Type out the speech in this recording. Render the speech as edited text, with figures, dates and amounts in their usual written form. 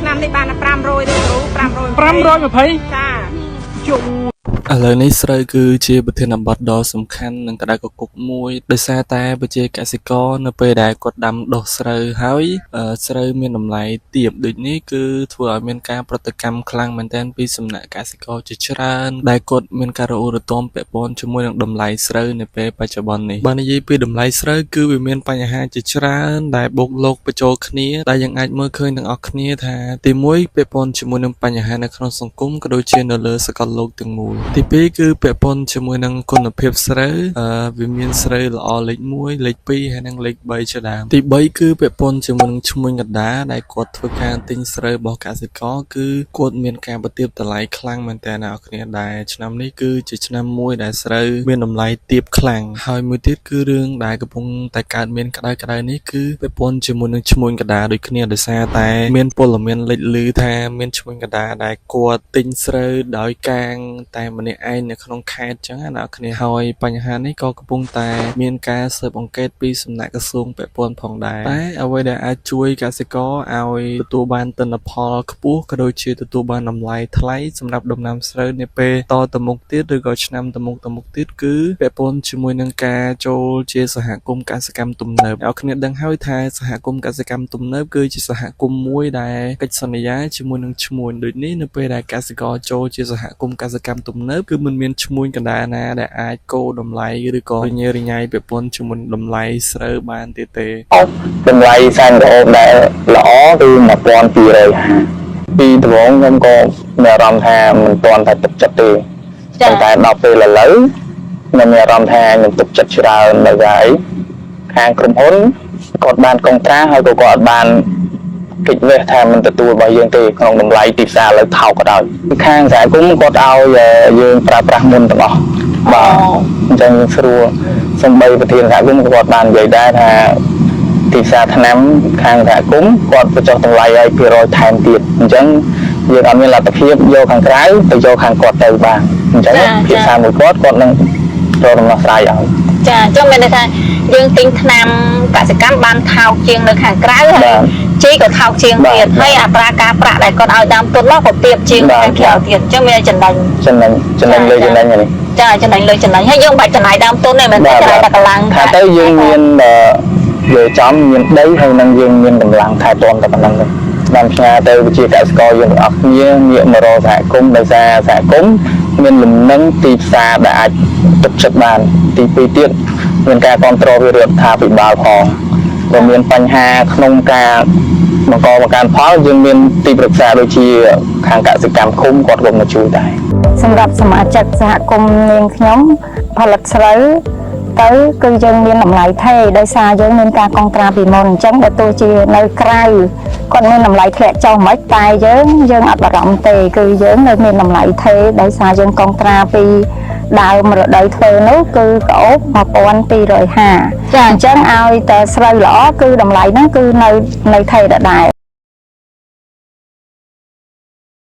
năm này bạn là pram rồi được rồi pram rồi mà thấy cha chụp ឥឡូវនេះស្រូវគឺជាប្រធានបទដ៏សំខាន់និងក្តៅកគុកមួយដោយសារតែប្រជាកសិករនៅពេលដែលគាត់ដាំដុះស្រូវហើយស្រូវមានតម្លៃទាបដូចនេះគឺធ្វើឲ្យមានការប្រតិកម្មខ្លាំងមែនទែនពីសំណាក់កសិករជាច្រើនដែលគាត់មានការរអ៊ូរទាំពាក់ព័ន្ធជាមួយនឹងតម្លៃស្រូវនៅពេលបច្ចុប្បន្ននេះបើនិយាយពីតម្លៃស្រូវគឺវាមានបញ្ហាជាច្រើនដែលបូកលោកបញ្ចូលគ្នាដែលយើងអាចមើលឃើញទាំងអស់គ្នាថាទី1ពាក់ព័ន្ធជាមួយនឹងបញ្ហានៅក្នុងសង្គមក៏ដូចជានៅលើសកលលោកទាំងមូលទី2គឺពាក់ព័ន្ធជាមួយនឹងគុណភាពស្រូវវាមានស្រូវល្អលេខ1លេខ2ហើយនិងលេខ3ជាដើមទី3គឺពាក់ព័ន្ធជាមួយនឹងឈ្មួញកណ្ដាលដែលគាត់ធ្វើការទិញស្រូវរបស់កសិករគឺគាត់មានការបន្ទាបតម្លៃខ្លាំងមែនតើអ្នកគ្នាដែរឆ្នាំនេះគឺជាឆ្នាំមួយដែលស្រូវមានតម្លៃទាបខ្លាំងហើយមួយទៀតគឺរឿងដែលកំពុងតែកើតមានក្តៅនេះគឺពាក់ព័ន្ធជាមួយនឹងឈ្មួញកណ្ដាលដូចគ្នាដោយសារតែមានពលមានលេចឮថាមានឈ្មួញកណ្ដាលដែលគាត់ទិញស្រូវដោយកាងតែម្នាក់ឯងនៅក្នុងខេត្តអញ្ចឹងណាគ្នាហើយបញ្ហានេះក៏កំពុងតែមានការស៊ើបអង្កេតពីសំណាក់ក្រសួងពាក់ព័ន្ធផងដែរតែអ្វីដែលអាចជួយកសិករឲ្យទទួលបានទិន្នផលខ្ពស់ក៏ដូចជាទទួលបានតម្លៃថ្លៃសម្រាប់ដំណាំស្រូវនាពេលតទៅមុខទៀតឬក៏ឆ្នាំទៅមុខទៀតគឺពាក់ព័ន្ធជាមួយនឹងការចូលជាសហគមន៍កសិកម្មទំនើបអ្នកគ្នាដឹងហើយថាសហគមន៍កសិកម្មទំនើបគឺជាសហគមន៍មួយដែលកិច្ចសន្យាជាមួយនឹងឈ្មួញដូចនេះនៅពេលដែលកសិករចូលជាសហគមន៍កសិកម្មទំនើបគឺមិនមានឈ្មួញកណ្ដាលណាដែលអាចកូរតម្លៃឬក៏រញ៉េរញ៉ៃពាក់ព័ន្ធជាមួយតម្លៃស្រូវបានទៀតទេតម្លៃសែនរហូតដែលល្អគឺ1250ពីដំបូងខ្ញុំក៏មានអារម្មណ៍ថាមិនទាន់តែទឹកចិត្តទេតែដល់ពេលឥឡូវខ្ញុំមានអារម្មណ៍ថាខ្ញុំទឹកចិត្តច្រើនដោយសារខាងក្រុមហ៊ុនគាត់បានកុងត្រាហើយក៏គាត់បានកិច្ចវេះថាមិនទទួលរបស់យើងទេក្នុងតម្លៃទីផ្សារលើថោកក៏ដោយខាងសហគមន៍គាត់ឲ្យយើងប្រើប្រាស់មុនទាំងអស់បាទអញ្ចឹងស្រួលសំបីប្រធានសហគមន៍គាត់បាននិយាយដែរថាទីផ្សារថ្នាំខាងសហគមន៍គាត់បញ្ចុះតម្លៃឲ្យ200ថែមទៀតអញ្ចឹងយើងអត់មានលទ្ធភាពយកខាងក្រៅទៅយកខាងគាត់ទៅបានអញ្ចឹងភាសាមួយគាត់នឹងរកដំណោះស្រាយឲ្យចាអញ្ចឹងមានន័យថាយើងទិញថ្នាំកសិកម្មបានថោកជាងនៅខាងក្រៅហើយជីក៏ថោកជាងទៀតហើយអត្រាការប្រាក់ដែលគាត់ឲ្យដើមទុនមកក៏ទាបជាងខាងក្រៅទៀតអញ្ចឹងមានចំណេញលើចំណេញនេះចាចំណេញលើចំណេញហើយយើងបាច់ចំណាយដើមទុនទេមិនតែចំណាយតែកម្លាំងថាទៅយើងមានយកចំមានដីហើយនឹងយើងមានកម្លាំងថែទាំតែប៉ុណ្ណឹងទេបានផ្ញើទៅវិជាកសិករយើងទាំងអស់គ្នាងាកមករកសហគមន៍ដោយសារសហគមន៍មានលំនឹងទីផ្សារដែលអាចទុកចិត្តបានទី2ទៀតមានការគ្រប់គ្រងពីរដ្ឋាភិបាលផងក៏មានបញ្ហាក្នុងការបង្កើនផលយើងមានទីប្រឹក្សាដូចជាខាងកសិកម្មឃុំគាត់ក៏មកជួយដែរសម្រាប់សមាជិកសហគមន៍នាងខ្ញុំផលិតស្រូវទៅគឺយើងមានតម្លៃថេរដោយសារយើងមានការកងត្រាពីមុនអញ្ចឹងបើទោះជានៅក្រៅគាត់មានតម្លៃធ្លាក់ចុះមិនតែយើងអត់បារម្ភទេគឺយើងនៅមានតម្លៃថេរដោយសារយើងកងត្រាពីដើមរដូវធ្វើនោះគឺក្អូប1250ចាអញ្ចឹងឲ្យតែស្រូវល្អគឺតម្លៃហ្នឹងគឺនៅថេរដដែល